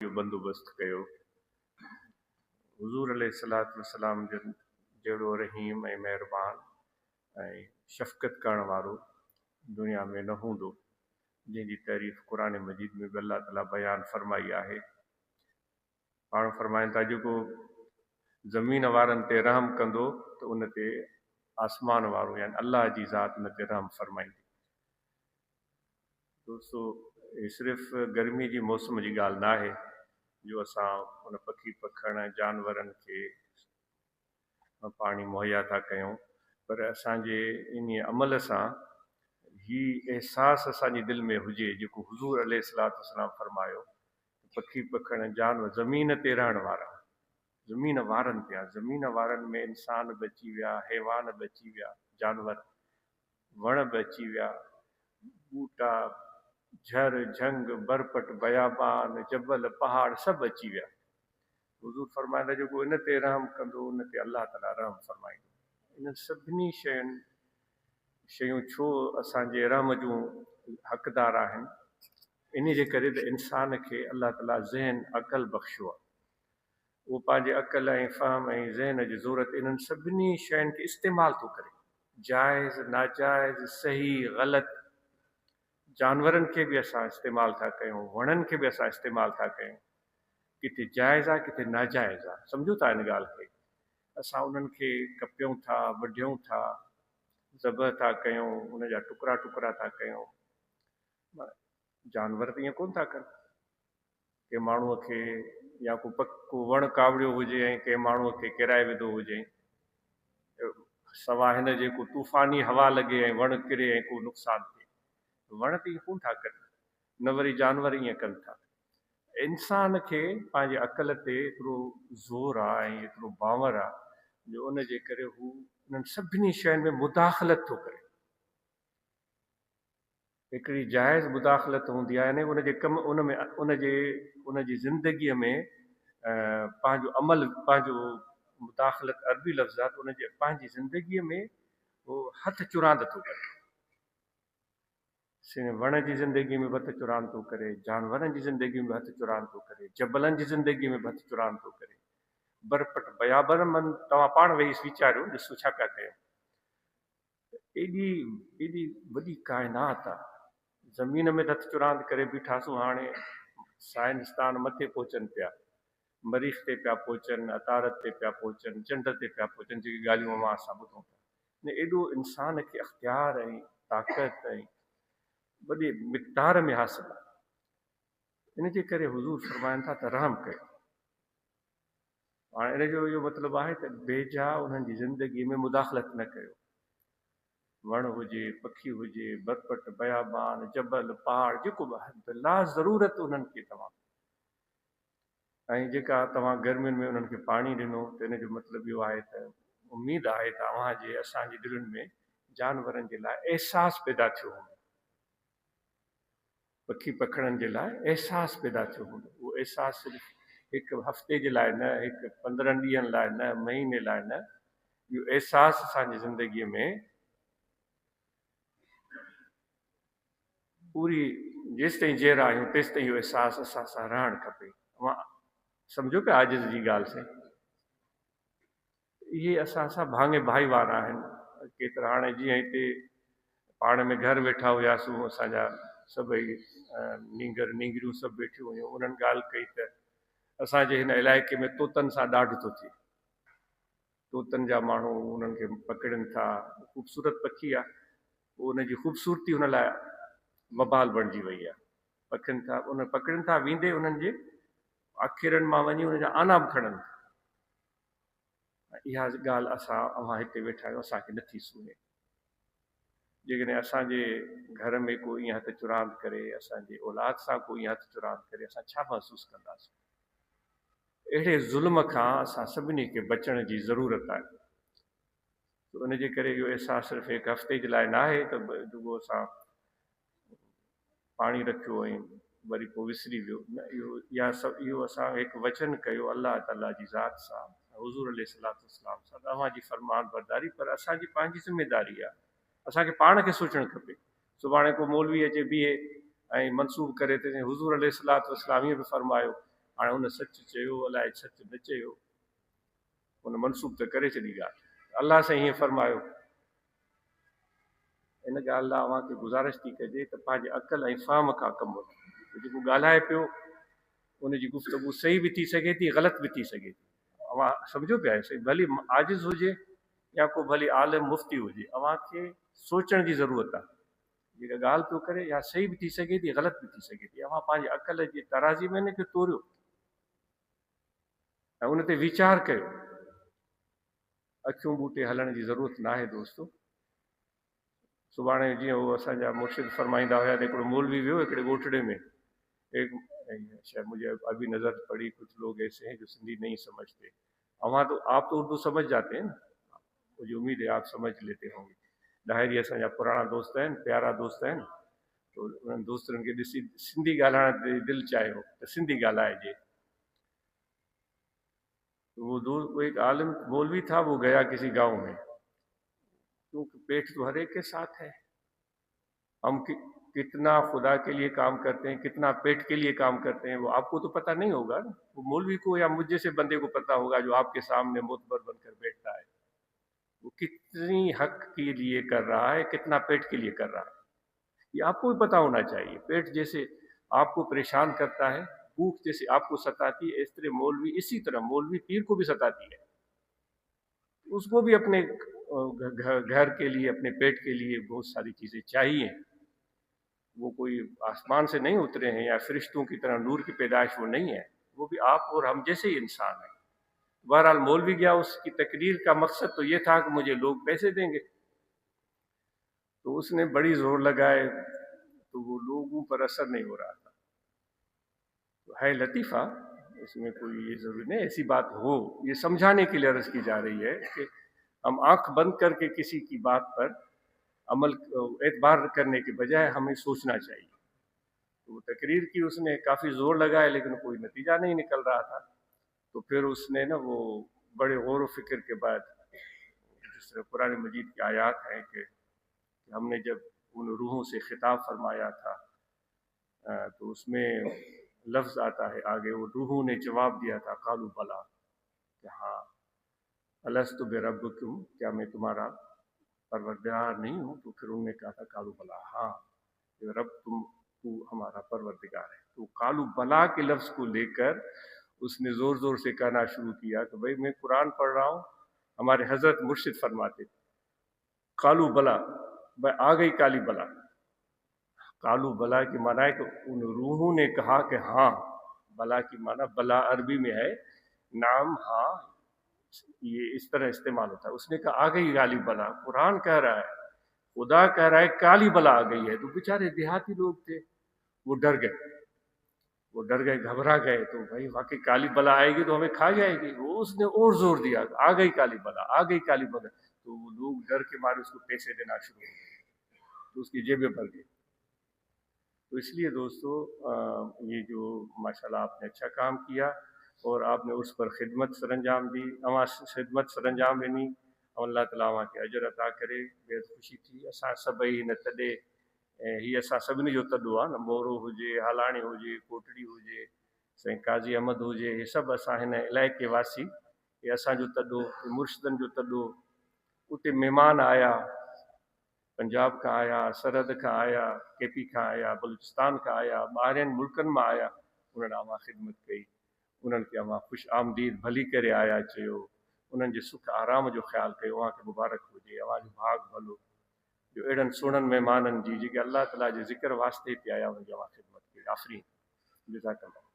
जो बंदोबस्त कयो। हुज़ूर अलैहिस्सलातु वस्सलाम जहिड़ो रहीम ऐं महिरबान ऐं शफ़क़त करण वारो दुनिया में न हूंदो, जंहिंजी तारीफ़ क़ुरान मजीद में बि अल्लाह ताला बयान फरमाई आहे। पाण फरमाइनि था जेको ज़मीन वारनि ते रहम कंदो त उन ते आसमान वारो यानी अल्लाह जी ज़ात उन ते रहम फरमाईंदी। दोस्तो, हे सिर्फ़ु गर्मी जी मौसम जी ॻाल्हि न आहे जो असां उन पखी पखण जानवरनि खे पाणी मुहैया था कयूं, पर असांजे इन अमल सां ही अहसासु असांजी दिलि में हुजे जेको हुज़ूर अलैहिस्सलातु वस्सलाम फरमायो, पखी पखण जानवर ज़मीन ते रहण वारा, ज़मीन वारनि ते आहे, ज़मीन वारनि में इंसान बि अची विया, हैवान बि अची विया, जानवर वण बि अची विया, ॿूटा झर झंग बरपट बयाबान जबल पहाड़ सभु अची विया। हुज़ूर फरमाईंदा जेको इन ते रहम कंदो उन ते अल्लाह ताला रहम फरमाईंदो। इन सभिनी शयूं छो असांजे रहम जूं हक़दार आहिनि? इन जे करे त इंसान खे अल्लाह ताला ज़हन अक़ल बख़्शियो आहे। उहो पंहिंजे अक़ल ऐं फ़हम ऐं ज़हन जी ज़रूरत इन्हनि सभिनी शयुनि खे इस्तेमालु थो करे, जाइज़ नाजाइज़ सही ग़लति। जानवरनि खे बि असां इस्तेमालु था कयूं, वणनि खे बि असां इस्तेमालु था कयूं, किथे जाइज़ आहे किथे नाजाइज़ आहे। सम्झो था इन ॻाल्हि खे? असां उन्हनि खे कपियूं था, वढियूं था, ज़बह था कयूं, उनजा टुकड़ा टुकड़ा था कयूं। जानवर त ईअं कोन था कनि। के माण्हूअ खे या को वण कावड़ियो हुजे ऐं के माण्हूअ खे किराए विधो हुजे, सवाइ हिन जे को तूफ़ानी हवा लॻे ऐं वण किरे ऐं को नुक़सानु थिए, वण त ईअं कोन था कनि, न वरी जानवर ईअं कनि था। इंसान खे पंहिंजे अक़ल ते एतिरो ज़ोर आहे ऐं एतिरो बावर आहे जो उन जे करे हू उन्हनि सभिनी शयुनि में मुदाख़लत थो करे। हिकिड़ी जाइज़ मुदाख़लत हूंदी आहे यानी उनजे कमु उनजी ज़िंदगीअ में पंहिंजो अमल, पंहिंजो मुदाख़लत अरबी लफ़्ज़ आहे, उनजे पंहिंजी ज़िंदगीअ में उहो हथ चुरांद थो करे। वण जी ज़िंदगी में बि हथ चुरांद थो करे, जानवरनि जी ज़िंदगी में बि हथ चुरांद थो करे, जबलनि जी ज़िंदगी में बि हथ चुरांद थो करे। बरपट बयाबर मन तव्हां पाण वेही वीचारियो, ॾिसो छा पिया कयूं। एॾी वॾी काइनात आहे, ज़मीन में हथ चुरांद करे बीठासूं। हाणे साइंसदान मथे पहुचनि पिया, मरीख़ ते पिया पहुचनि, अतारत ते पिया पहुचनि, चंड ते पिया पहुचनि, जेकी ॻाल्हियूं मां असां ॿुधूं था। एॾो इंसान खे अख़्तियार ऐं ताक़त ऐं वॾी मिक़दार में हासिलु आहे। इन जे करे हुज़ूर फरमाइनि था त रहम कयो। हाणे इन जो इहो मतिलबु आहे त बेजा उन्हनि जी ज़िंदगीअ में मुदाख़लत न कयो। वण हुजे, पखी हुजे, बरपट बयाबान जबल पहाड़, जेको बि बिला ज़रूरत उन्हनि खे तव्हां, ऐं जेका तव्हां गर्मियुनि में उन्हनि खे पाणी ॾिनो त इन जो मतिलबु इहो आहे त उमेदु आहे तव्हांजे असांजी दिलनि में जानवरनि जे लाइ अहसासु पैदा थियो हूंदो, पखी पखड़नि जे लाइ अहसासु पैदा थियो हूंदो। उहो अहसासु सिर्फ़ु हिकु हफ़्ते जे लाइ न, हिकु 15 ॾींहंनि लाइ न, महीने लाइ न, इहो अहसासु असांजी ज़िंदगीअ में पूरी जेसि ताईं ज़ेर आहियूं तेसि ताईं इहो अहसासु असां सां रहणु खपे। तव्हां सम्झो पिया आजिज़ जी ॻाल्हि से? इहे असां सां भाङे भाईवार आहिनि। केतिरा हाणे जीअं हिते पाण में घर वेठा हुयासीं, असांजा सभई नींगरियूं सभु वेठियूं हुयूं, उन्हनि ॻाल्हि कई त असांजे हिन इलाइक़े में तोतनि सां ॾाढो थो थिए। तोतनि जा माण्हू उन्हनि खे पकड़नि था, ख़ूबसूरत पखी आहे, उनजी ख़ूबसूरती हुन लाइ वबाल बणिजी वई आहे। पकड़नि था, वेंदे उन्हनि जे अखिरनि मां वञी उनजा आना बि खणनि था। इहा ॻाल्हि अव्हां हिते वेठा आहियूं, असांखे नथी सूझे। जेकॾहिं असांजे घर में को ईअं हथ चुरांद करे, असांजे औलाद सां को ईअं हथ चुरांद करे, असां छा महसूसु कंदासीं? अहिड़े ज़ुल्म खां असां सभिनी खे बचण जी ज़रूरत आहे। उन जे करे इहो अहसासु सिर्फ़ु हिकु हफ़्ते जे लाइ न आहे त रुॻो असां पाणी रखियो ऐं वरी पोइ विसरी वियो न। इहो असां हिकु वचन कयो अल्लाह ताला जी ज़ात सां, हुज़ूर अलैहिस्सलातु वस्सलाम सां, तव्हांजी फरमान बरदारी, पर असांजी पंहिंजी ज़िमेदारी आहे। असांखे पाण खे सोचणु खपे। सुभाणे को मौलवी अचे बीहे ऐं मनसूब करे त हुज़ूर अलैहिस्सलातु वस्सलाम ईअं बि फरमायो हाणे हुन सच चयो अलाए सच न चयो, हुन मनसूब त करे छॾी ॻाल्हि। अलाह साईं हीअं फरमायो। इन ॻाल्हि लाइ अव्हांखे गुज़ारिश थी कजे त पंहिंजे अक़ल ऐं फ़हम खां कमु वठो। जेको ॻाल्हाए पियो उनजी गुफ़्तगू सही बि थी सघे थी, ग़लति बि थी सघे थी। अव्हां सम्झो पिया सही, भली आजिज़ हुजे या को भली आलिम मुफ़्ती हुजे, अव्हांखे सोचण जी ज़रूरत आहे। जेका ॻाल्हि पियो करे या सही बि थी सघे थी, ग़लति बि थी सघे थी। अव्हां पंहिंजे अक़ल जी तराज़ी में हिनखे तोरियो ऐं उन ते वीचार कयो। अखियूं बूटे हलण जी ज़रूरत न आहे दोस्तो। सुभाणे जीअं उहो असांजा मुर्शिद फरमाईंदा हुया त हिकिड़ो मौलवी वियो हिकिड़े ॻोठड़े में, शायद मुझे अभी नज़र पड़ी, कुछ लोग ऐसे हैं जो सिंधी नहीं समझते। तो आप तो उर्दू समझ जाते हैं ना, मुझे उम्मीद है आप समझ लेते होंगे। ॾाहिरी असांजा पुराणा दोस्त आहिनि, प्यारा दोस्त आहिनि, तो उन्हनि दोस्तनि खे ॾिसी सिंधी ॻाल्हाइण ते दिलि चाहियो त सिंधी ॻाल्हाइजे। वो एक आलिम मौलवी था, वो गया किसी गांव में, क्योंकि पेट तो हर एक के साथ है। हम कितना खुदा के लिए काम करते हैं, कितना पेट के लिए काम करते हैं, वो आपको तो पता नहीं होगा ना। वो मौलवी को या मुझ जैसे बंदे को पता होगा जो आपके सामने मोतबर बनकर बैठता है, वो कितनी हक के लिए कर रहा है, कितना पेट के लिए कर रहा है, ये आपको भी पता होना चाहिए। पेट जैसे आपको परेशान करता है, भूख जैसे आपको सताती है, इस तरह मौलवी, इसी तरह मौलवी पीर को भी सताती है। उसको भी अपने घर के लिए, अपने पेट के लिए बहुत सारी चीज़ें चाहिए। वो कोई आसमान से नहीं उतरे हैं या फरिश्तों की तरह नूर की पैदाइश वो नहीं है, वो भी आप और हम जैसे ही इंसान है। बहरहाल मौलवी गया, उसकी तकरीर का मकसद तो ये था कि मुझे लोग पैसे देंगे, तो उसने बड़ी जोर लगाए तो वो लोगों पर असर नहीं हो रहा था। तो है लतीफ़ा, इसमें कोई ये ज़रूरी नहीं ऐसी बात हो, ये समझाने के लिए अर्ज़ की जा रही है कि हम आंख बंद करके किसी की बात पर अमल एतबार करने के बजाय हमें सोचना चाहिए। तो वो तकरीर की, उसने काफ़ी ज़ोर लगाया लेकिन कोई नतीजा नहीं निकल रहा था। तो फिर उसने ना वो बड़े गौर व फिक्र के बाद, जिस तरह कुरान मजीद की आयत हैं कि हमने जब उन रूहों से खिताब फरमाया था, तो उसमें लफ्ज़ आता है आगे, वो रूहों ने जवाब दिया था कालू बला, कि हाँ अलस्तु बिरब्बिकुम, क्या मैं तुम्हारा परवरदिगार नहीं हूँ? तो फिर उन्होंने कहा था कालू बला, हाँ रब तू हमारा परवरदिगार है। तो कालू बला के लफ्ज़ को लेकर उसने ज़ोर ज़ोर से कहना शुरू किया कि भाई मैं कुरान पढ़ रहा हूँ, हमारे हज़रत मुर्शिद फरमाते कालू बला, भाई आ गई काली बला। कालू बला की माना है कि उन रूहों ने कहा कि हाँ। बला की माना, बला अरबी में है नाम, हाँ, ये इस तरह इस्तेमाल होता है। उसने कहा आ गई काली बला, कुरान कह रहा है, खुदा कह रहा है काली बला आ गई है। तो बेचारे देहाती लोग थे, वो डर गए, घबरा गए। तो भाई वाकई काली बला आएगी तो हमें खा जाएगी। वो उसने और जोर दिया, आ गई काली बला, आ गई काली बला। तो वो लोग डर के मारे उसको पैसे देना शुरू हो गए, तो उसकी जेबें भर गई। तो इसलिए दोस्तों, ये जो माशाल्लाह आपने अच्छा काम किया और आपने उस पर खिदमत सरंजाम दी, खिदमत सरंजाम ॾिनी, अल्लाह ताला के अजर अता करे। बेहद ख़ुशी थी। असां सभई हिन तॾे, ऐं हीअ असां सभिनी जो तॾो आहे न, मोरो हुजे, हालाणी हुजे, कोटड़ी हुजे, साईं काज़ी अहमद हुजे, हे सभु असां हिन इलाइक़े वासी, हे असांजो तॾो, मुर्शिदनि जो तॾो। उते महिमान आया, पंजाब खां आया, सरहद खां आया, केपी खां आया, बलूचिस्तान खां आया, ॿाहिरिनि मुल्कनि मां आया, उन्हनि अव्हां ख़िदमत कई, उन्हनि खे अव्हां ख़ुशि आमदीद भली करे आया चयो, उन्हनि जे सुख आराम जो ख़्यालु कयो। अव्हांखे मुबारक हुजे, अव्हांजो भाग भलो जो अहिड़नि सुहिणनि महिमाननि जी जेके अल्लाह ताला जे ज़िक्र वास्ते हिते आया, उन्हनि जी अव्हां ख़िदमत कई। आफ़रीन, जज़ाकल्लाह।